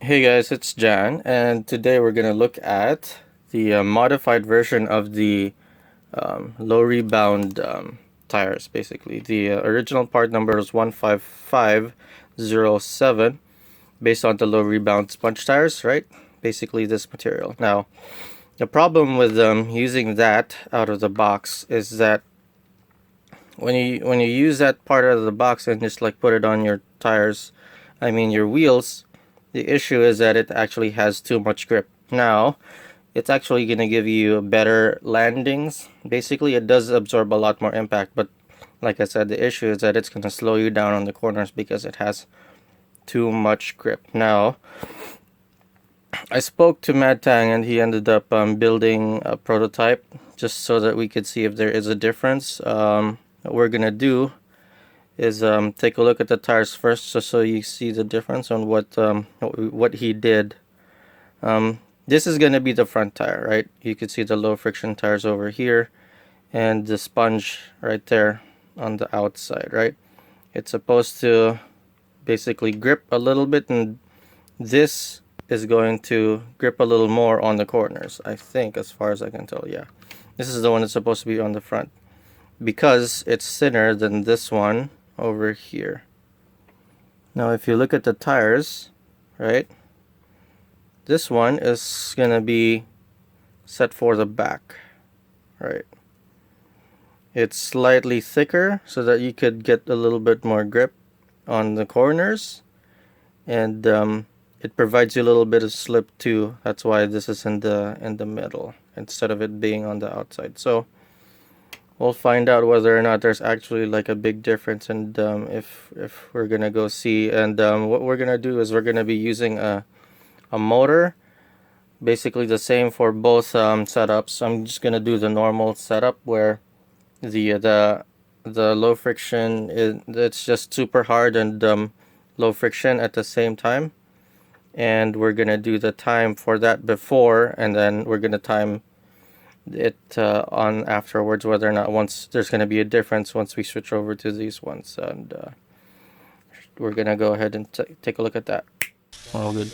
Hey guys, it's Jan, and today we're gonna look at the modified version of the low rebound tires. Basically, the original part number is 15507, based on the low rebound sponge tires, right? Basically, this material. Now, the problem with using that out of the box is that when you use that part out of the box and just like put it on your tires, I mean your wheels, the issue is that it actually has too much grip. Now, it's actually going to give you better landings. Basically, it does absorb a lot more impact, but like I said, the issue is that it's going to slow you down on the corners because it has too much grip. Now, I spoke to Mad Tang and he ended up building a prototype just so that we could see if there is a difference. What we're going to do is take a look at the tires first, just so you see the difference on what he did. This is going to be the front tire, right? You can see the low friction tires over here and the sponge right there on the outside, right? It's supposed to basically grip a little bit, and this is going to grip a little more on the corners, I think, as far as I can tell. Yeah, this is the one that's supposed to be on the front because it's thinner than this one over here. Now if you look at the tires, right, this one is gonna be set for the back, right? It's slightly thicker so that you could get a little bit more grip on the corners, and it provides you a little bit of slip too. That's why this is in the middle instead of it being on the outside. So we'll find out whether or not there's actually like a big difference, and if we're gonna go see. And what we're gonna do is we're gonna be using a motor, basically the same for both setups. I'm just gonna do the normal setup where the low friction it's just super hard and low friction at the same time, and we're gonna do the time for that before, and then we're gonna time it on afterwards, whether or not once there's going to be a difference once we switch over to these ones. And we're going to go ahead and take a look at that. All good.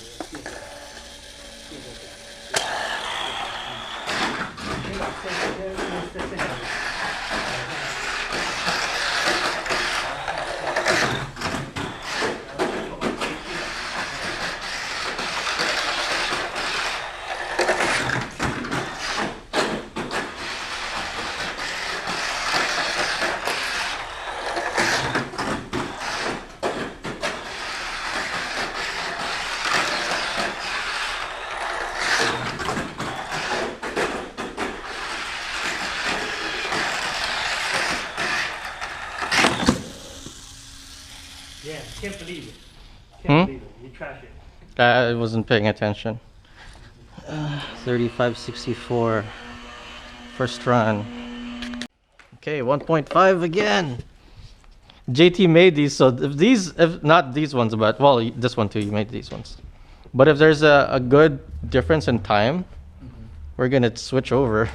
Yeah, can't believe it. Can't believe it. You trash it. I wasn't paying attention. 3564 first run. Okay, 1.5 again. JT made these, so if not these ones, but well, this one too, you made these ones. But if there's a good difference in time, we're gonna switch over.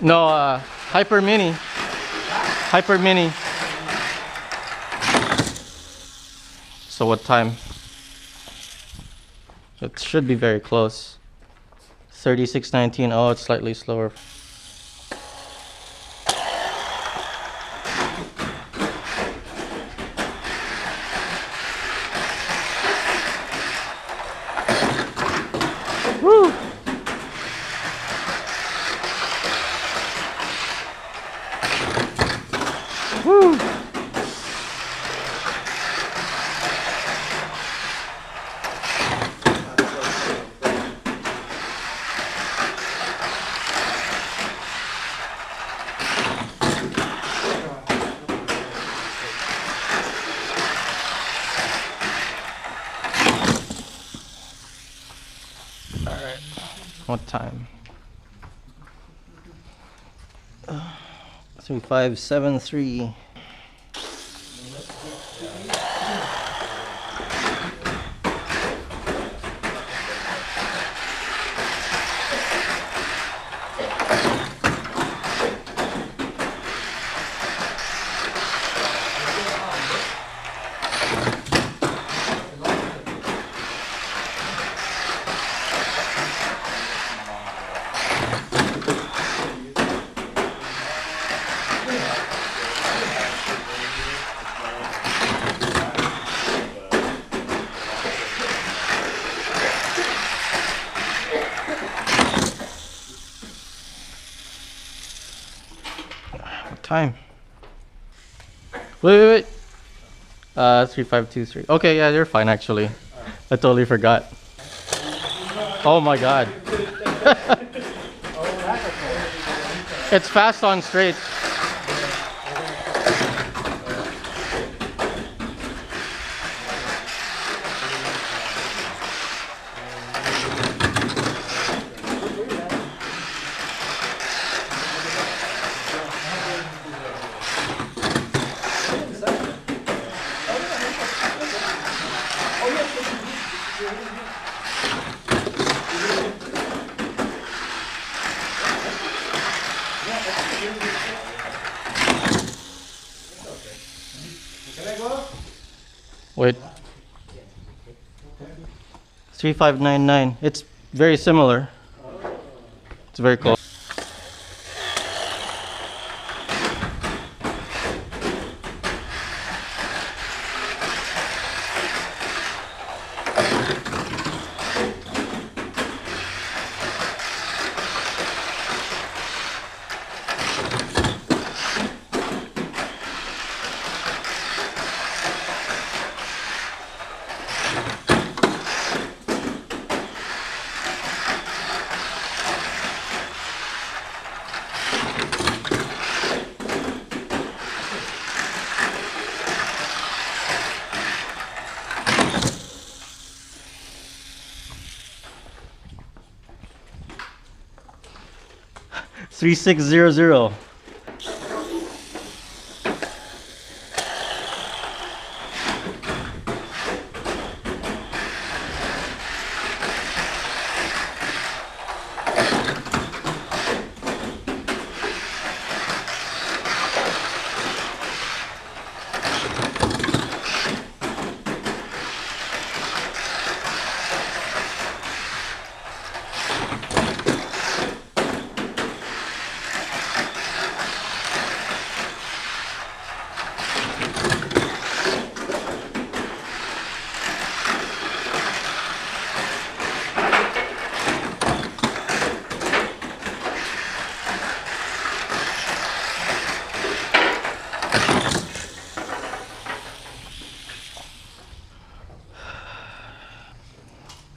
No, Hyper Mini. Hyper Mini. So what time? It should be very close. 36:19. Oh, it's slightly slower. Woo! Woo! What time? 3573. Time. Wait. 3523. Okay, yeah, you're fine actually. I totally forgot. Oh my god. It's fast on straight. Wait. 3599. It's very similar. It's very close. $3600.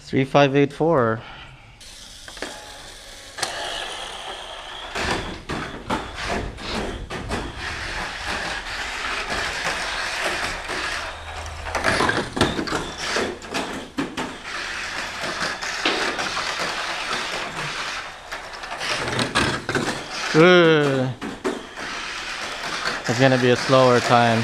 $3584. Ugh. It's gonna be a slower time.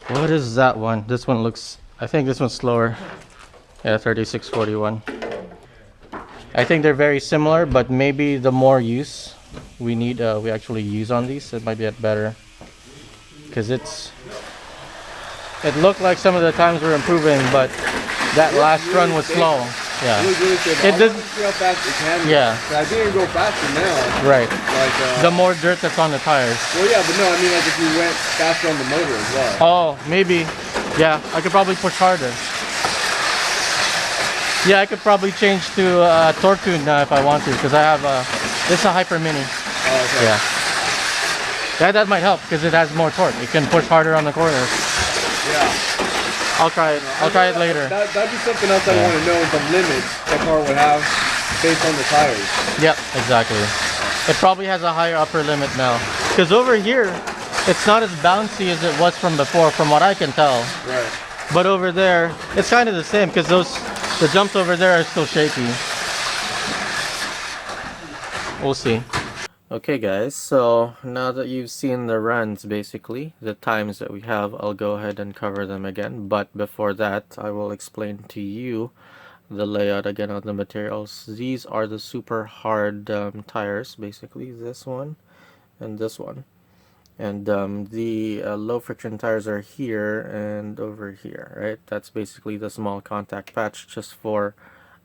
What is that one? This one looks, I think this one's slower. Yeah, 3641. I think they're very similar, but maybe the more use we need, we actually use on these, it might be better. Because it looked like some of the times we're improving, but that last run was slow. Yeah. It doesn't see how fast it can. Yeah. I think it go faster now. Right. Like the more dirt that's on the tires. Well, yeah, but no, I mean like if you went faster on the motor as well. Oh, maybe. Yeah, I could probably push harder. Yeah, I could probably change to torque tune now if I want to, because I have this is a Hyper Mini. Oh, okay. Yeah. That might help because it has more torque. It can push harder on the corners. Yeah. I'll try it. I'll try it later. That'd be something else I want to know, the limits the car would have based on the tires. Yep, exactly. It probably has a higher upper limit now. Because over here, it's not as bouncy as it was from before, from what I can tell. Right. But over there, it's kind of the same because the jumps over there are still shaky. We'll see. Okay guys, so now that you've seen the runs, basically, the times that we have, I'll go ahead and cover them again. But before that, I will explain to you the layout again of the materials. These are the super hard tires, basically, this one and this one. And the low friction tires are here and over here, right? That's basically the small contact patch just for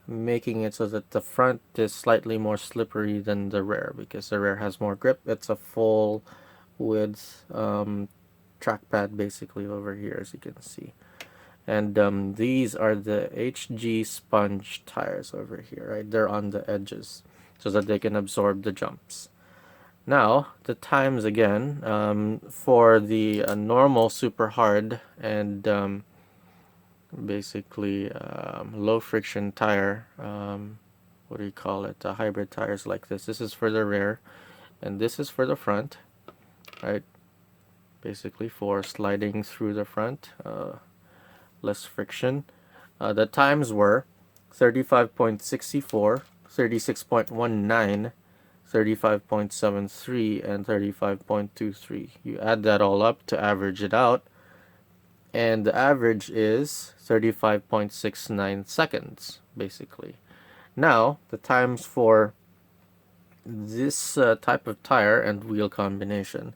making it so that the front is slightly more slippery than the rear, because the rear has more grip. It's a full width track pad basically over here, as you can see. And these are the HG sponge tires over here, right? They're on the edges so that they can absorb the jumps. Now the times again, for the normal super hard and basically low friction tire, what do you call it, hybrid tires like this is for the rear and this is for the front, right? Basically for sliding through the front, less friction. The times were 35.64, 36.19, 35.73 and 35.23. You add that all up to average it out, and the average is 35.69 seconds basically. Now the times for this type of tire and wheel combination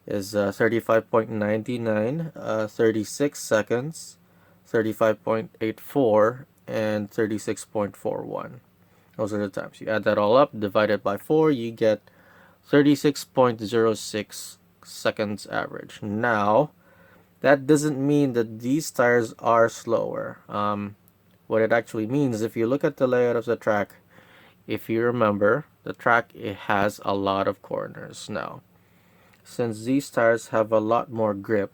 is 35.99, 36 seconds, 35.84 and 36.41. Those are the times. You add that all up, divide it by 4, you get 36.06 seconds average. Now that doesn't mean that these tires are slower. What it actually means, if you look at the layout of the track, if you remember, the track, it has a lot of corners. Now, since these tires have a lot more grip,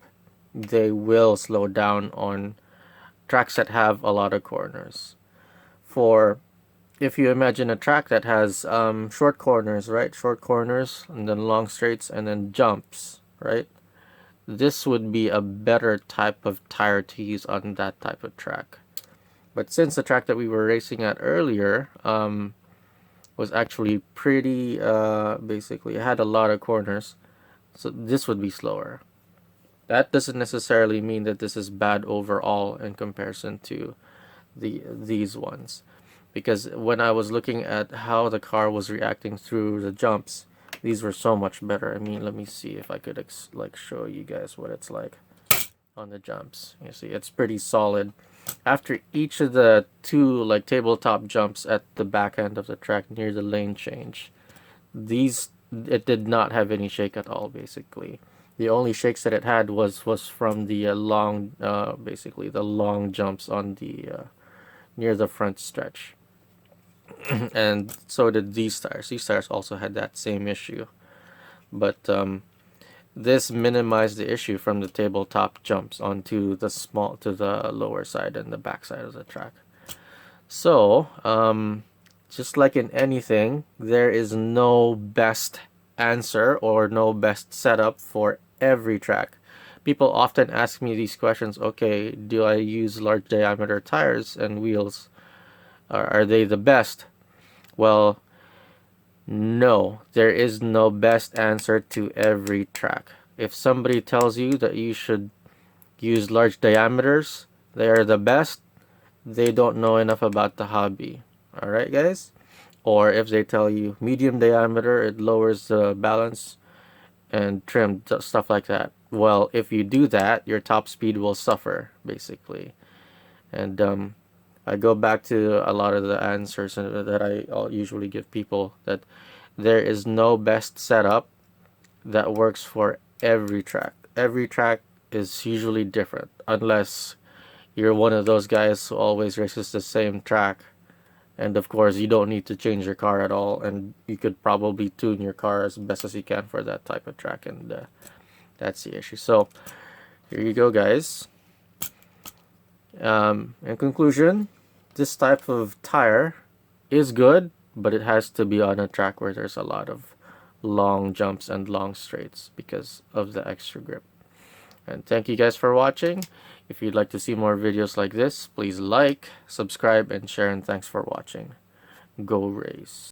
they will slow down on tracks that have a lot of corners. For if you imagine a track that has short corners, right? Short corners and then long straights and then jumps, right? This would be a better type of tire to use on that type of track. But since the track that we were racing at earlier was actually pretty, basically, it had a lot of corners, so this would be slower. That doesn't necessarily mean that this is bad overall in comparison to these ones. Because when I was looking at how the car was reacting through the jumps, these were so much better. I mean, let me see if I could like show you guys what it's like on the jumps. You see, it's pretty solid. After each of the two like tabletop jumps at the back end of the track near the lane change, it did not have any shake at all. Basically, the only shakes that it had was from the long, basically the long jumps on the near the front stretch. And so did these tires. These tires also had that same issue, but this minimized the issue from the tabletop jumps onto the lower side and the back side of the track. So just like in anything, there is no best answer or no best setup for every track. People often ask me these questions. Okay, do I use large diameter tires and wheels? Are they the best? Well, no, there is no best answer to every track. If somebody tells you that you should use large diameters, they are the best, they don't know enough about the hobby. Alright guys? Or if they tell you medium diameter, it lowers the balance and trim, stuff like that. Well, if you do that, your top speed will suffer basically. And I go back to a lot of the answers that I usually give people, that there is no best setup that works for every track. Every track is usually different, unless you're one of those guys who always races the same track. And of course, you don't need to change your car at all, and you could probably tune your car as best as you can for that type of track, and that's the issue. So here you go, guys. In conclusion, this type of tire is good, but it has to be on a track where there's a lot of long jumps and long straights because of the extra grip. And thank you guys for watching. If you'd like to see more videos like this, please like, subscribe, and share, and thanks for watching. Go Race!